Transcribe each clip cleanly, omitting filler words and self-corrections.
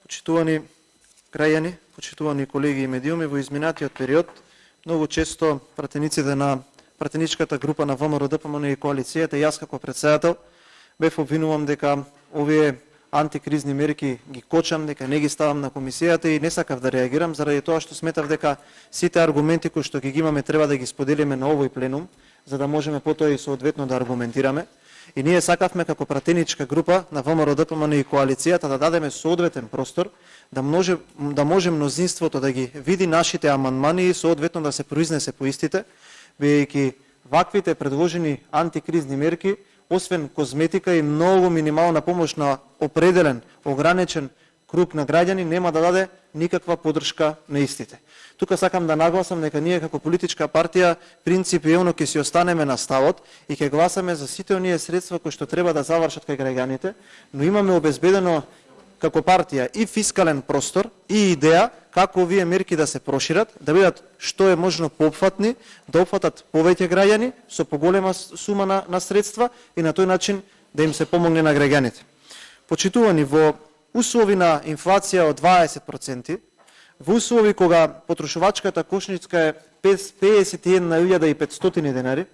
Почитувани граѓани, почитувани колеги и медиуми, во изминатиот период многу често пратениците на пратеничката група на ВМРО ДПМН и коалицијата, јас како претседател, бев обвинувам дека овие антикризни мерки ги кочам, дека не ги ставам на комисијата и не сакав да реагирам заради тоа што сметав дека сите аргументи кои што ги имаме треба да ги споделиме на овој пленум, за да можеме потоа и соодветно да аргументираме. И ние сакавме како пратеничка група на ВМРО ДПМН и коалицијата да дадеме соодветен простор, да може мнозинството да ги види нашите амандмани и соодветно да се произнесе по истите, бидејќи ваквите предложени антикризни мерки, освен козметика и многу минимална помош на определен, ограничен круг на граѓани, нема да даде никаква поддршка на истите. Тука сакам да нагласам дека ние како политичка партија принципиелно ќе си останеме на ставот и ќе гласаме за сите оние средства кои што треба да завршат кај граѓаните, но имаме обезбедено како партија и фискален простор и идеја како овие мерки да се прошират, да бидат што е можно поопфатни, да опфатат повеќе граѓани со поголема сума на средства и на тој начин да им се помогне на граѓаните. Почитувани, во услови на инфлација од 20%, во услови кога потрошувачката кошничка е 51.500 денари,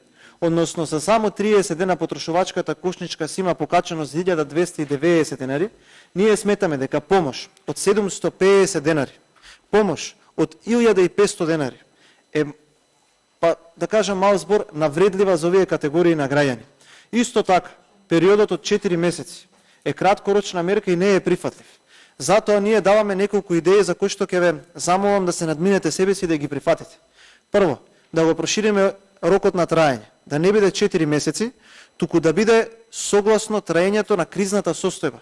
односно за само 30 дена потрошувачката кошничка си има покачено за 1290 денари, ние сметаме дека помош од 750 денари, помош од 1500 денари е, да кажам мал збор, навредлива за овие категории на граѓани. Исто така, периодот од 4 месеци е краткорочна мерка и не е прифатлив. Затоа ние даваме неколку идеи за кои што ќе ве замолам да се надминете себе си да ги прифатите. Прво, да го прошириме рокот на траење, да не биде 4 месеци, туку да биде согласно траењето на кризната состојба.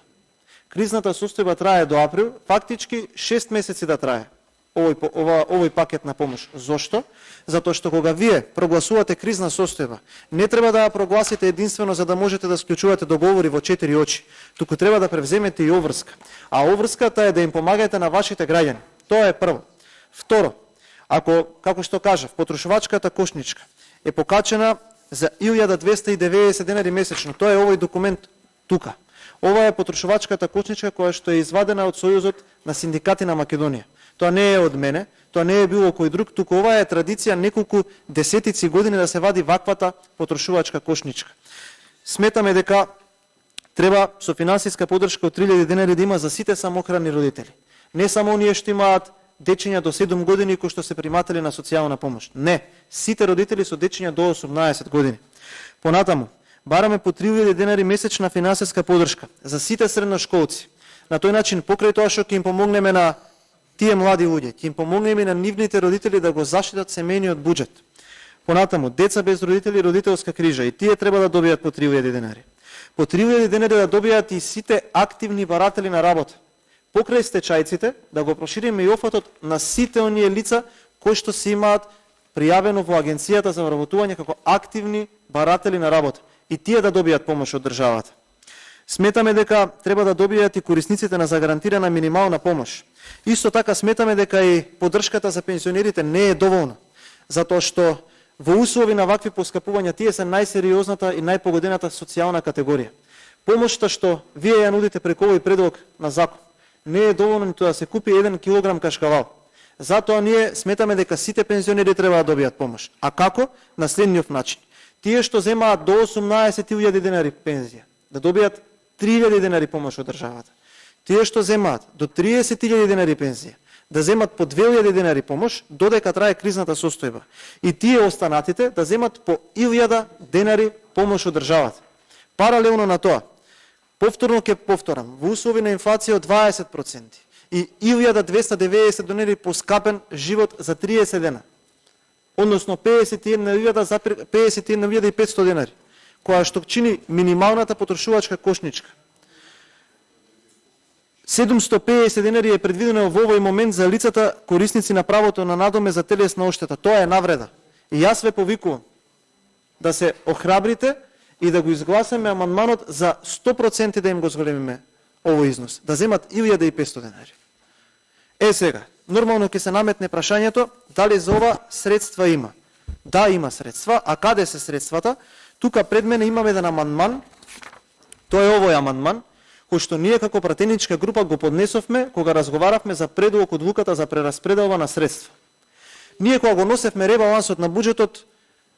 Кризната состојба трае до април, фактички 6 месеци да трае овој пакет на помош. Зошто? Затоа што кога вие прогласувате кризна состојба, не треба да ја прогласите единствено за да можете да склучувате договори во 4 очи, туку треба да превземете и обврска. А обврската е да им помагаете на вашите граѓани. Тоа е прво. Второ, ако, како што кажав, потрошувачката кошничка е покачена за 1290 денари месечно, тоа е овој документ тука. Ова е потрошувачката кошничка која што е извадена од Сојузот на синдикати на Македонија. Тоа не е од мене, тоа не е било кој друг, туку ова е традиција неколку десетици години да се вади ваквата потрошувачка кошничка. Сметаме дека треба со финансиска поддршка од 3000 денари да има за сите самохрани родители. Не само оние што имаат дечиња до 7 години кои што се приматели на социјална помош. Не, сите родители со дечиња до 18 години. Понатаму, бараме по 3000 денари месечна финансиска поддршка за сите средношколци. На тој начин, покрај тоа што ќе им помогнеме на тие млади луѓе, ќе им помогнеме на нивните родители да го заштитат семејниот буџет. Понатаму, деца без родители, родителска крижа, и тие треба да добијат по 3000 денари. По 3000 денари да добијат и сите активни баратели на работа. Покрај стечајците, да го прошириме и офатот на сите оние лица кои што се имаат пријавено во Агенцијата за вработување како активни баратели на работа. И тие да добијат помош од државата. Сметаме дека треба да добијат и корисниците на загарантирана минимална помош. Исто така сметаме дека и поддршката за пензионерите не е доволна, затоа што во услови на вакви поскапувања тие се најсериозната и најпогодената социјална категорија. Помошта што вие ја нудите преку овој предлог на закон не е доволно ниту да се купи 1 килограм кашкавал. Затоа ние сметаме дека сите пензионери треба да добијат помош. А како? На следниот начин. Тие што земаат до 18.000 денари пензија, да добијат 3.000 денари помош од државата. Тие што земаат до 30.000 денари пензија, да земат по 2.000 денари помош додека трае кризната состојба. И тие останатите да земат по 1.000 денари помош од државата. Паралелно на тоа, повторно ќе повторам, во услови на инфлација од 20% и 1.290 денари поскапен живот за 30 дена, односно 51.500 денари, која што чини минималната потрошувачка кошничка. 750 денари е предвидено во овој момент за лицата корисници на правото на надоме за телесна оштета. Тоа е навреда. И јас ве повикувам да се охрабрите и да го изгласаме амандманот за 100% да им го зголемиме овој износ, да земат 1500 денари. Сега, нормално ќе се наметне прашањето дали за ова средства има. Да, има средства, а каде се средствата? Тука пред мене имаме еден амандман, тоа е овој амандман, кој што ние како пратеничка група го поднесовме кога разговаравме за предлог одлуката за прераспределба на средства. Ние кога го носевме ребалансот на буџетот,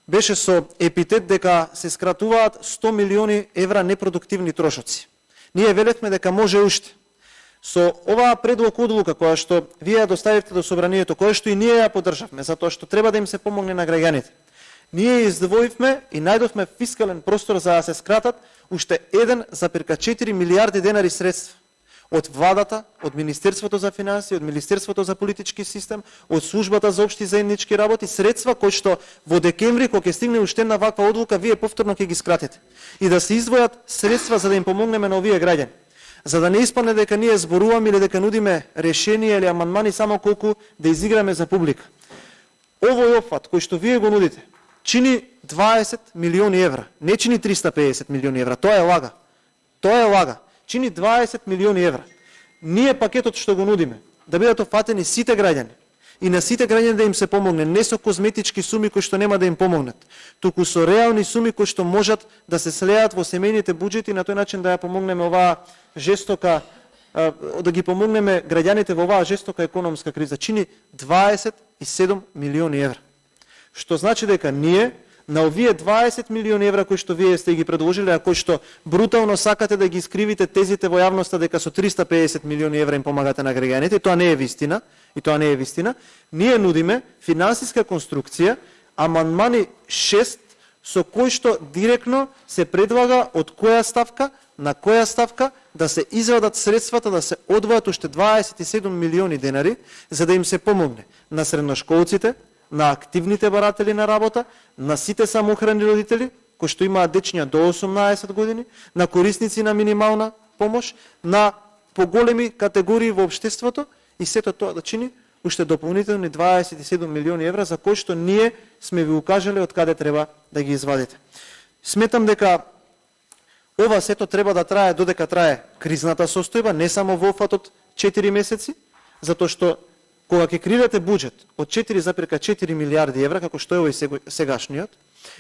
беше со епитет дека се скратуваат 100 милиони евра непродуктивни трошоци. Ние велевме дека може уште. Со оваа предлог одлука која што вие ја доставивте до собранието, која што и ние ја поддржавме, затоа што треба да им се помогне на граѓаните. Ние издвоивме и најдовме фискален простор за да се скратат уште 1,4 милиарди денари средства од владата, од Министерството за финансии, од Министерството за политички систем, од службата за општи заеднички работи, средства кои што во декември кога ќе стигне уште една ваква одлука, вие повторно ќе ги скратите. И да се издвојат средства за да им помогнеме на овие граѓани. За да не испадне дека ние зборуваме или дека нудиме решенија или амандмани само колку да изиграме за публика. Овој опфат кој што вие го нудите чини 20 милиони евра, не чини 350 милиони евра, тоа е лага. Тоа е лага. Чини 20 милиони евра. Ние пакетот што го нудиме, да бидат офатени сите граѓани и на сите граѓани да им се помогне, не со козметички суми кои што нема да им помогнат, туку со реални суми кои што можат да се слеат во семејните буџети и на тој начин да ја помогнеме оваа жестока, да ги помогнеме граѓаните во оваа жестока економска криза. Чини 27 милиони евра. Што значи дека ние на овие 20 милиони евра кои што вие сте ги предложиле, а кои што брутално сакате да ги искривите тезите во јавноста дека со 350 милиони евра им помагате на граѓаните, тоа не е вистина, и тоа не е вистина. Ние нудиме финансиска конструкција, амандмани 6 со кој што директно се предлага од која ставка на која ставка да се извадат средствата, да се одвојат уште 27 милиони денари за да им се помогне на средношколците, на активните баратели на работа, на сите самоохрани родители кои што имаат дечиња до 18 години, на корисници на минимална помош, на поголеми категории во општеството и сето тоа да чини уште дополнителни 27 милиони евра за кои што ние сме ви укажале од каде треба да ги извадите. Сметам дека ова сето треба да трае додека трае кризната состојба, не само во опфатот 4 месеци, затоа што кога ќе креирате буџет од 4,4 милиарди евра, како што е овој сегашниот,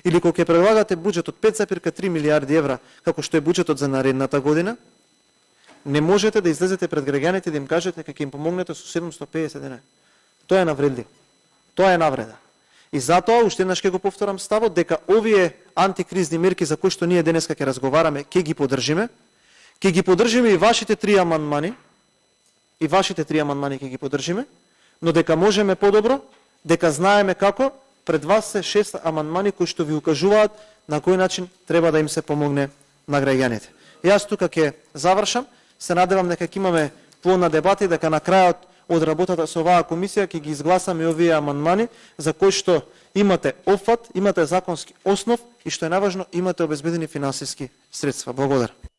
или кога ќе предлагате буџет од 5,3 милиарди евра, како што е буџетот за наредната година, не можете да излезете пред граѓаните и да им кажете дека ќе им помогнете со 750 денари. Тоа е навредливо. Тоа е навреда. И затоа, уште еднаш ќе го повторам ставот, дека овие антикризни мерки за кои што ние денеска ќе разговараме, ќе ги поддржиме. Ќе ги поддржиме и вашите 3 амандмани, ќе ги поддржиме, но дека можеме подобро, дека знаеме како, пред вас се 6 амандмани кои што ви укажуваат на кој начин треба да им се помогне на граѓаните. Јас тука ќе завршам, се надевам дека ќе имаме плодна дебата и дека на крајот од работата со оваа комисија ќе ги изгласаме овие амандмани за кои што имате опфат, имате законски основ и што е најважно, имате обезбедени финансиски средства. Благодарам.